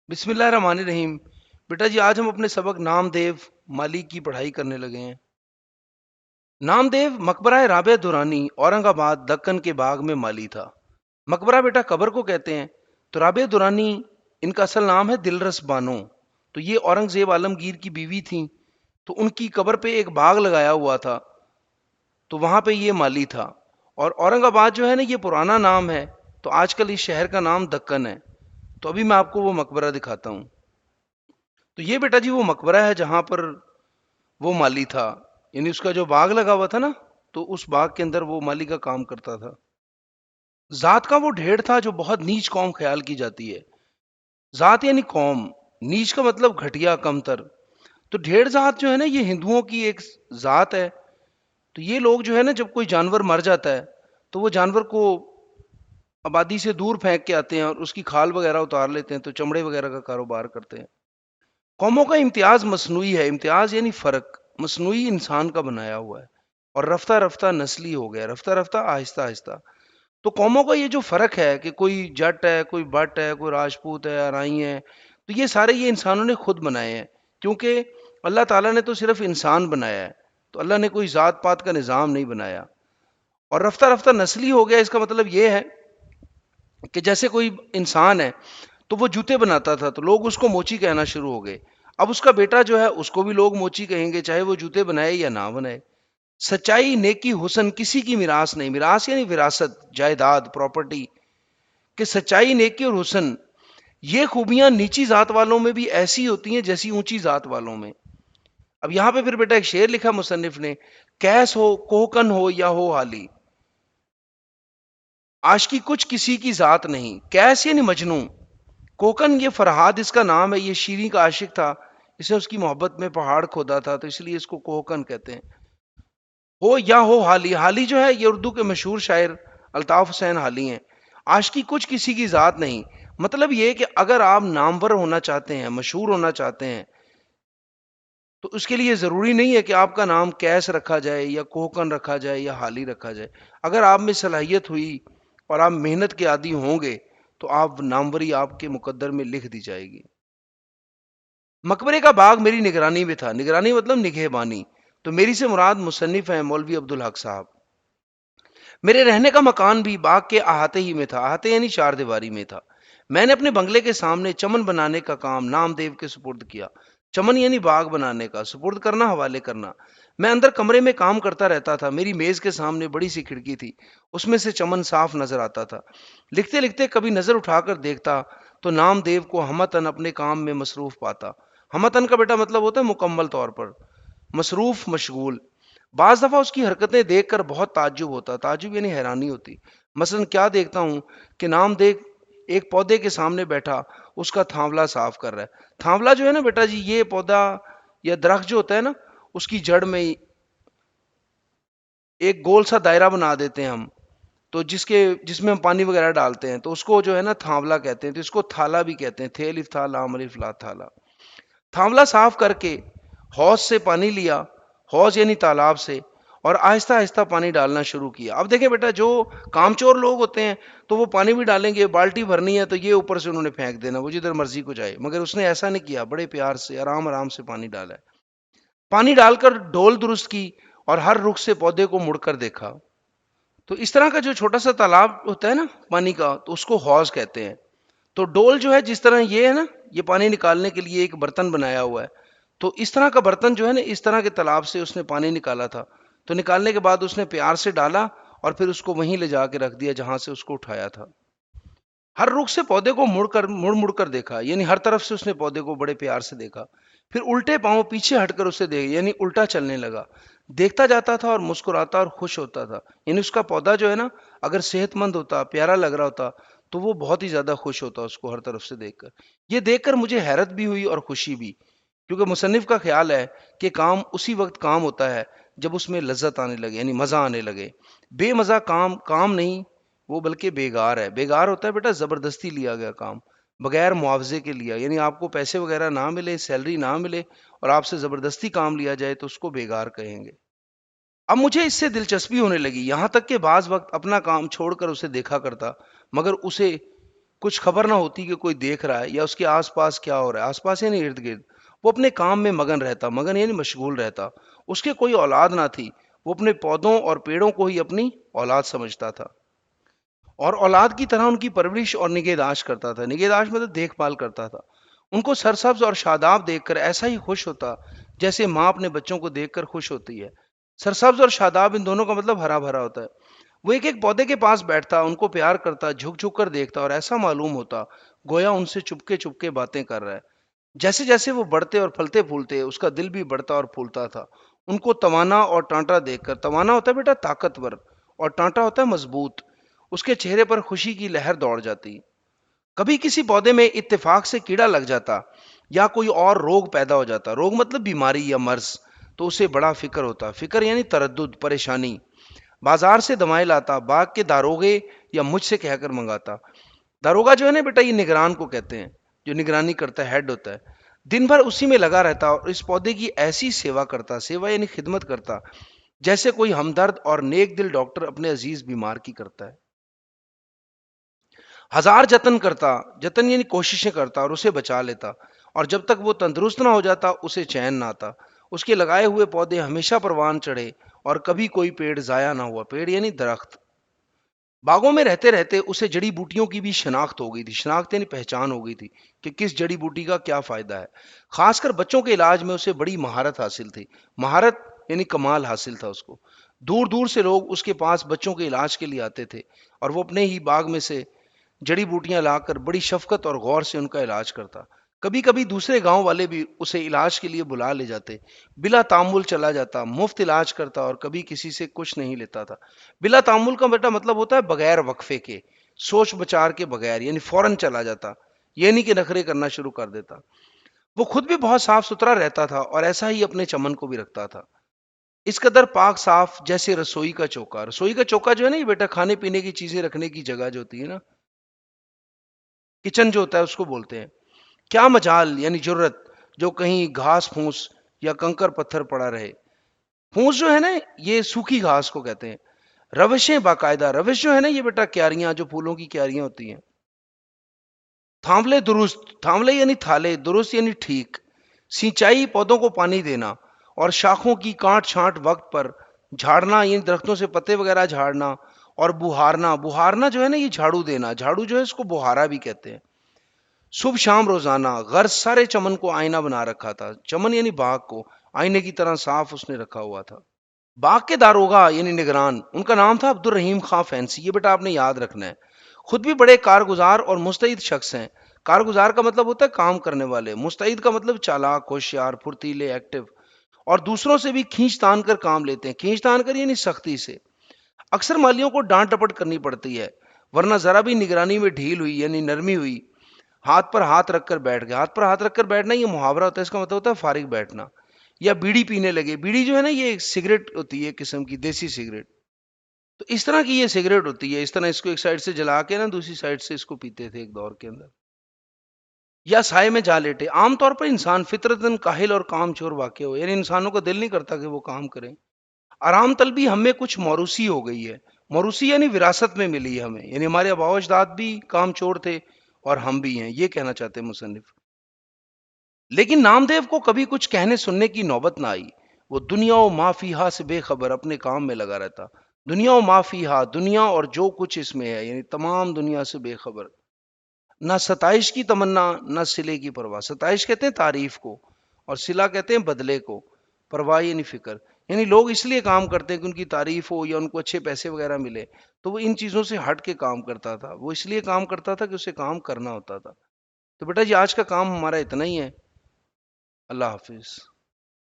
بسم اللہ الرحمن الرحیم۔ بیٹا جی آج ہم اپنے سبق نام دیو مالی کی پڑھائی کرنے لگے ہیں۔ نام دیو مقبرہ رابعہ دورانی اورنگ آباد دکن کے باغ میں مالی تھا۔ مقبرہ بیٹا قبر کو کہتے ہیں، تو رابعہ دورانی ان کا اصل نام ہے دلرس بانو۔ تو یہ اورنگزیب عالمگیر کی بیوی تھیں، تو ان کی قبر پہ ایک باغ لگایا ہوا تھا، تو وہاں پہ یہ مالی تھا۔ اور اورنگ آباد جو ہے نا یہ پرانا نام ہے، تو آج کل اس شہر کا نام دکن ہے۔ تو ابھی میں آپ کو وہ مقبرہ دکھاتا ہوں۔ تو یہ بیٹا جی وہ مقبرہ ہے جہاں پر وہ مالی تھا، یعنی اس کا جو باغ لگا ہوا تھا نا، تو اس باغ کے اندر وہ مالی کا کام کرتا تھا۔ ذات کا وہ ڈھیڑ تھا جو بہت نیچ قوم خیال کی جاتی ہے۔ ذات یعنی قوم، نیچ کا مطلب گھٹیا کمتر۔ تو ڈھیڑ ذات جو ہے نا یہ ہندوؤں کی ایک ذات ہے۔ تو یہ لوگ جو ہے نا جب کوئی جانور مر جاتا ہے تو وہ جانور کو آبادی سے دور پھینک کے آتے ہیں اور اس کی کھال وغیرہ اتار لیتے ہیں، تو چمڑے وغیرہ کا کاروبار کرتے ہیں۔ قوموں کا امتیاز مصنوعی ہے، امتیاز یعنی فرق، مصنوعی انسان کا بنایا ہوا ہے اور رفتہ رفتہ نسلی ہو گیا، رفتہ رفتہ آہستہ آہستہ۔ تو قوموں کا یہ جو فرق ہے کہ کوئی جٹ ہے، کوئی بٹ ہے، کوئی راجپوت ہے، ارائی ہے، تو یہ سارے یہ انسانوں نے خود بنائے ہیں، کیونکہ اللہ تعالیٰ نے تو صرف انسان بنایا ہے، تو اللہ نے کوئی ذات پات کا نظام نہیں بنایا۔ اور رفتہ رفتہ نسلی ہو گیا، اس کا مطلب یہ ہے کہ جیسے کوئی انسان ہے تو وہ جوتے بناتا تھا، تو لوگ اس کو موچی کہنا شروع ہو گئے۔ اب اس کا بیٹا جو ہے اس کو بھی لوگ موچی کہیں گے، چاہے وہ جوتے بنائے یا نہ بنائے۔ سچائی، نیکی، حسن کسی کی میراث نہیں، میراث یعنی وراثت، جائیداد، پراپرٹی، کہ سچائی، نیکی اور حسن یہ خوبیاں نیچی ذات والوں میں بھی ایسی ہوتی ہیں جیسی اونچی ذات والوں میں۔ اب یہاں پہ پھر بیٹا ایک شعر لکھا مصنف نے، کیس ہو کوہکن ہو یا ہو حالی، عاشقی کچھ کسی کی ذات نہیں۔ کیس یعنی مجنوں، کوکن یہ فرہاد اس کا نام ہے، یہ شیریں کا عاشق تھا، اس نے اس کی محبت میں پہاڑ کھودا تھا، تو اس لیے اس کو کوکن کہتے ہیں۔ ہو یا ہو حالی، حالی جو ہے یہ اردو کے مشہور شاعر الطاف حسین حالی ہیں۔ عاشقی کچھ کسی کی ذات نہیں، مطلب یہ کہ اگر آپ نامور ہونا چاہتے ہیں، مشہور ہونا چاہتے ہیں، تو اس کے لیے ضروری نہیں ہے کہ آپ کا نام کیس رکھا جائے یا کوکن رکھا جائے یا حالی رکھا جائے۔ اگر آپ میں صلاحیت ہوئی اور آپ محنت کے عادی ہوں گے تو آپ ناموری آپ کے مقدر میں لکھ دی جائے گی۔ مقبرے کا باغ میری نگرانی میں تھا، نگرانی مطلب نگہبانی، تو میری سے مراد مصنف ہیں مولوی عبدالحق صاحب۔ میرے رہنے کا مکان بھی باغ کے احاطے ہی میں تھا، احاطے یعنی چار دیواری میں تھا۔ میں نے اپنے بنگلے کے سامنے چمن بنانے کا کام نام دیو کے سپرد کیا۔ چمن یعنی باغ بنانے کا، سپرد کرنا، حوالے کرنا۔ میں اندر کمرے میں کام کرتا رہتا تھا، میری میز کے سامنے بڑی سی کھڑکی تھی، اس میں سے چمن صاف نظر آتا تھا۔ لکھتے لکھتے کبھی نظر اٹھا کر دیکھتا تو نام دیو کو ہمتن اپنے کام میں مصروف پاتا۔ ہمتن کا بیٹا مطلب ہوتا ہے مکمل طور پر، مصروف، مشغول۔ بعض دفعہ اس کی حرکتیں دیکھ کر بہت تعجب ہوتا، تعجب یعنی حیرانی ہوتی۔ مثلا کیا دیکھتا ہوں کہ نام دیکھ ایک پودے کے سامنے بیٹھا اس کا تھانولا صاف کر رہا ہے۔ تھانولا جو ہے نا بیٹا جی یہ پودا یا درخت جو ہوتا ہے نا، اس کی جڑ میں ایک گول سا دائرہ بنا دیتے ہیں ہم، تو جس میں ہم پانی وغیرہ ڈالتے ہیں، تو اس کو جو ہے نا تھانولا کہتے ہیں، تو اس کو تھالا بھی کہتے ہیں، تھے الف تھا لام الف لا تھالا۔ تھانولا صاف کر کے حوض سے پانی لیا، حوض یعنی تالاب سے، اور آہستہ آہستہ پانی ڈالنا شروع کیا۔ اب دیکھیں بیٹا جو کام چور لوگ ہوتے ہیں تو وہ پانی بھی ڈالیں گے، بالٹی بھرنی ہے تو یہ اوپر سے انہوں نے پھینک دینا، وہ جدھر مرضی کو جائے، مگر اس نے ایسا نہیں کیا، بڑے پیار سے آرام آرام سے پانی ڈالا ہے۔ پانی ڈال کر ڈول درست کی اور ہر رخ سے پودے کو مڑ کر دیکھا۔ تو اس طرح کا جو چھوٹا سا تالاب ہوتا ہے نا پانی کا، تو اس کو حوض کہتے ہیں۔ تو ڈول جو ہے جس طرح یہ ہے نا، یہ پانی نکالنے کے لیے ایک برتن بنایا ہوا ہے، تو اس طرح کا برتن جو ہے نا، اس طرح کے تالاب سے اس نے پانی نکالا تھا، تو نکالنے کے بعد اس نے پیار سے ڈالا اور پھر اس کو وہیں لے جا کے رکھ دیا جہاں سے اس کو اٹھایا تھا۔ ہر رخ سے پودے کو مڑ کر دیکھا، یعنی ہر طرف سے اس نے پودے کو بڑے پیار سے دیکھا، پھر الٹے پاؤں پیچھے ہٹ کر اسے دیکھ، یعنی الٹا چلنے لگا، دیکھتا جاتا تھا اور مسکراتا اور خوش ہوتا تھا۔ یعنی اس کا پودا جو ہے نا اگر صحت مند ہوتا، پیارا لگ رہا ہوتا، تو وہ بہت ہی زیادہ خوش ہوتا اس کو ہر طرف سے دیکھ کر۔ یہ دیکھ کر مجھے حیرت بھی ہوئی اور خوشی بھی، کیونکہ مصنف کا خیال ہے کہ کام اسی وقت کام ہوتا ہے جب اس میں لذت آنے لگے، یعنی مزہ آنے لگے۔ بے مزہ کام کام نہیں، وہ بلکہ بیگار ہے۔ بیگار ہوتا ہے بیٹا زبردستی لیا گیا کام، بغیر معاوضے کے لیا، یعنی آپ کو پیسے وغیرہ نہ ملے، سیلری نہ ملے اور آپ سے زبردستی کام لیا جائے تو اس کو بیگار کہیں گے۔ اب مجھے اس سے دلچسپی ہونے لگی، یہاں تک کہ بعض وقت اپنا کام چھوڑ کر اسے دیکھا کرتا، مگر اسے کچھ خبر نہ ہوتی کہ کوئی دیکھ رہا ہے یا اس کے آس پاس کیا ہو رہا ہے، آس پاس یعنی ارد گرد۔ وہ اپنے کام میں مگن رہتا، مگن یعنی مشغول رہتا۔ اس کے کوئی اولاد نہ تھی، وہ اپنے پودوں اور پیڑوں کو ہی اپنی اولاد سمجھتا تھا، اور اولاد کی طرح ان کی پرورش اور نگہداشت کرتا تھا۔ نگہداشت مطلب دیکھ بھال کرتا تھا۔ ان کو سرسبز اور شاداب دیکھ کر ایسا ہی خوش ہوتا جیسے ماں اپنے بچوں کو دیکھ کر خوش ہوتی ہے۔ سرسبز اور شاداب ان دونوں کا مطلب ہرا بھرا ہوتا ہے۔ وہ ایک ایک پودے کے پاس بیٹھتا، ان کو پیار کرتا، جھک جھک کر دیکھتا، اور ایسا معلوم ہوتا گویا ان سے چپکے چپکے باتیں کر رہا ہے۔ جیسے جیسے وہ بڑھتے اور پھلتے پھولتے، اس کا دل بھی بڑھتا اور پھولتا تھا۔ ان کو توانا اور ٹانٹا دیکھ کر، توانا ہوتا ہے بیٹا طاقتور، اور ٹانٹا ہوتا ہے مضبوط، اس کے چہرے پر خوشی کی لہر دوڑ جاتی۔ کبھی کسی پودے میں اتفاق سے کیڑا لگ جاتا یا کوئی اور روگ پیدا ہو جاتا، روگ مطلب بیماری یا مرض، تو اسے بڑا فکر ہوتا۔ فکر یعنی تردد، پریشانی۔ بازار سے دوائیں لاتا، باغ کے داروغے یا مجھ سے کہہ کر منگاتا۔ داروگا جو ہے نا بیٹا، یہ نگران کو کہتے ہیں، جو نگرانی کرتا ہے، ہیڈ ہوتا ہے۔ دن بھر اسی میں لگا رہتا اور اس پودے کی ایسی سیوا کرتا، سیوا یعنی خدمت کرتا، جیسے کوئی ہمدرد اور نیک دل ڈاکٹر اپنے عزیز بیمار کی کرتا ہے۔ ہزار جتن کرتا، جتن یعنی کوششیں کرتا، اور اسے بچا لیتا، اور جب تک وہ تندرست نہ ہو جاتا اسے چین نہ آتا۔ اس کے لگائے ہوئے پودے ہمیشہ پروان چڑھے، اور کبھی کوئی پیڑ ضائع نہ ہوا۔ پیڑ یعنی درخت۔ باغوں میں رہتے رہتے اسے جڑی بوٹیوں کی بھی شناخت ہو گئی تھی۔ شناخت یعنی پہچان ہو گئی تھی کہ کس جڑی بوٹی کا کیا فائدہ ہے۔ خاص کر بچوں کے علاج میں اسے بڑی مہارت حاصل تھی۔ مہارت یعنی کمال حاصل تھا اس کو۔ دور دور سے لوگ اس کے پاس بچوں کے علاج کے لیے آتے تھے، اور وہ اپنے ہی باغ میں سے جڑی بوٹیاں لا کر بڑی شفقت اور غور سے ان کا علاج کرتا۔ کبھی کبھی دوسرے گاؤں والے بھی اسے علاج کے لیے بلا لے جاتے۔ بلا تعمل چلا جاتا، مفت علاج کرتا، اور کبھی کسی سے کچھ نہیں لیتا تھا۔ بلا تعمل کا بیٹا مطلب ہوتا ہے بغیر وقفے کے، سوچ بچار کے بغیر، یعنی فوراً چلا جاتا، یہ نہیں کہ نخرے کرنا شروع کر دیتا۔ وہ خود بھی بہت صاف ستھرا رہتا تھا، اور ایسا ہی اپنے چمن کو بھی رکھتا تھا، اس قدر پاک صاف جیسے رسوئی کا چوکا۔ رسوئی کا چوکا جو ہے نا یہ بیٹا کھانے پینے کی چیزیں رکھنے کی جگہ جو ہوتی ہے نا، کچن جو ہوتا ہے اس کو بولتے ہیں۔ کیا مجال یعنی جرت، جو کہیں گھاس پھوس یا کنکر پتھر پڑا رہے۔ پھوس جو ہے نا یہ سوکھی گھاس کو کہتے ہیں۔ روشیں باقاعدہ، روش جو ہے نا یہ بیٹا کیاریاں، جو پھولوں کی کیاریاں ہوتی ہیں۔ تھاملے درست، تھاملے یعنی تھالے، درست یعنی ٹھیک۔ سینچائی پودوں کو پانی دینا، اور شاخوں کی کاٹ چھانٹ وقت پر۔ جھاڑنا یعنی درختوں سے پتے وغیرہ جھاڑنا، اور بہارنا، بہارنا جو ہے نا یہ جھاڑو دینا، جھاڑو جو ہے اس کو بہارا بھی کہتے ہیں۔ صبح شام روزانہ، غرض سارے چمن کو آئینہ بنا رکھا تھا۔ چمن یعنی باغ کو آئینے کی طرح صاف اس نے رکھا ہوا تھا۔ باغ کے داروغہ یعنی نگران، ان کا نام تھا عبد الرحیم خان فینسی، یہ بیٹا آپ نے یاد رکھنا ہے۔ خود بھی بڑے کارگزار اور مستعد شخص ہیں۔ کارگزار کا مطلب ہوتا ہے کام کرنے والے، مستعد کا مطلب چالاک، ہوشیار، پھرتیلے، ایکٹیو، اور دوسروں سے بھی کھینچ تان کر کام لیتے ہیں۔ کھینچ تان کر یعنی سختی سے۔ اکثر مالیوں کو ڈانٹ ڈپٹ کرنی پڑتی ہے، ورنہ ذرا بھی نگرانی میں ڈھیل ہوئی یعنی نرمی ہوئی، ہاتھ پر ہاتھ رکھ کر بیٹھ گئے۔ ہاتھ پر ہاتھ رکھ کر بیٹھنا یہ محاورہ ہوتا ہے، اس کا مطلب ہوتا ہے فارغ بیٹھنا۔ یا بیڑی پینے لگے، بیڑی جو ہے نا یہ ایک سگریٹ ہوتی ہے، ایک قسم کی دیسی سگریٹ، تو اس طرح کی یہ سگریٹ ہوتی ہے، اس طرح اس کو ایک سائڈ سے جلا کے نا دوسری سائڈ سے اس کو پیتے تھے ایک دور کے اندر۔ یا سائے میں جا لیٹے، عام طور پر انسان فطرتاً کاہل اور کام چور واقع ہو، یعنی انسانوں کو دل نہیں کرتا کہ وہ کام کریں۔ آرام طلبی ہم میں کچھ موروثی ہو گئی ہے۔ موروثی یعنی وراثت میں ملی ہے ہمیں، یعنی ہمارے آباء و اجداد بھی کام چور تھے اور ہم بھی ہیں، یہ کہنا چاہتے ہیں مصنف۔ لیکن نامدیو کو کبھی کچھ کہنے سننے کی نوبت نہ آئی۔ وہ دنیا و ما فیہا سے بے خبر اپنے کام میں لگا رہتا۔ دنیا و ما فیہا، دنیا اور جو کچھ اس میں ہے، یعنی تمام دنیا سے بے خبر۔ نہ ستائش کی تمنا، نہ صلے کی پرواہ۔ ستائش کہتے ہیں تعریف کو، اور صلہ کہتے ہیں بدلے کو، پرواہ یعنی فکر۔ یعنی لوگ اس لیے کام کرتے ہیں کہ ان کی تعریف ہو یا ان کو اچھے پیسے وغیرہ ملے، تو وہ ان چیزوں سے ہٹ کے کام کرتا تھا۔ وہ اس لیے کام کرتا تھا کہ اسے کام کرنا ہوتا تھا۔ تو بیٹا جی آج کا کام ہمارا اتنا ہی ہے۔ اللہ حافظ۔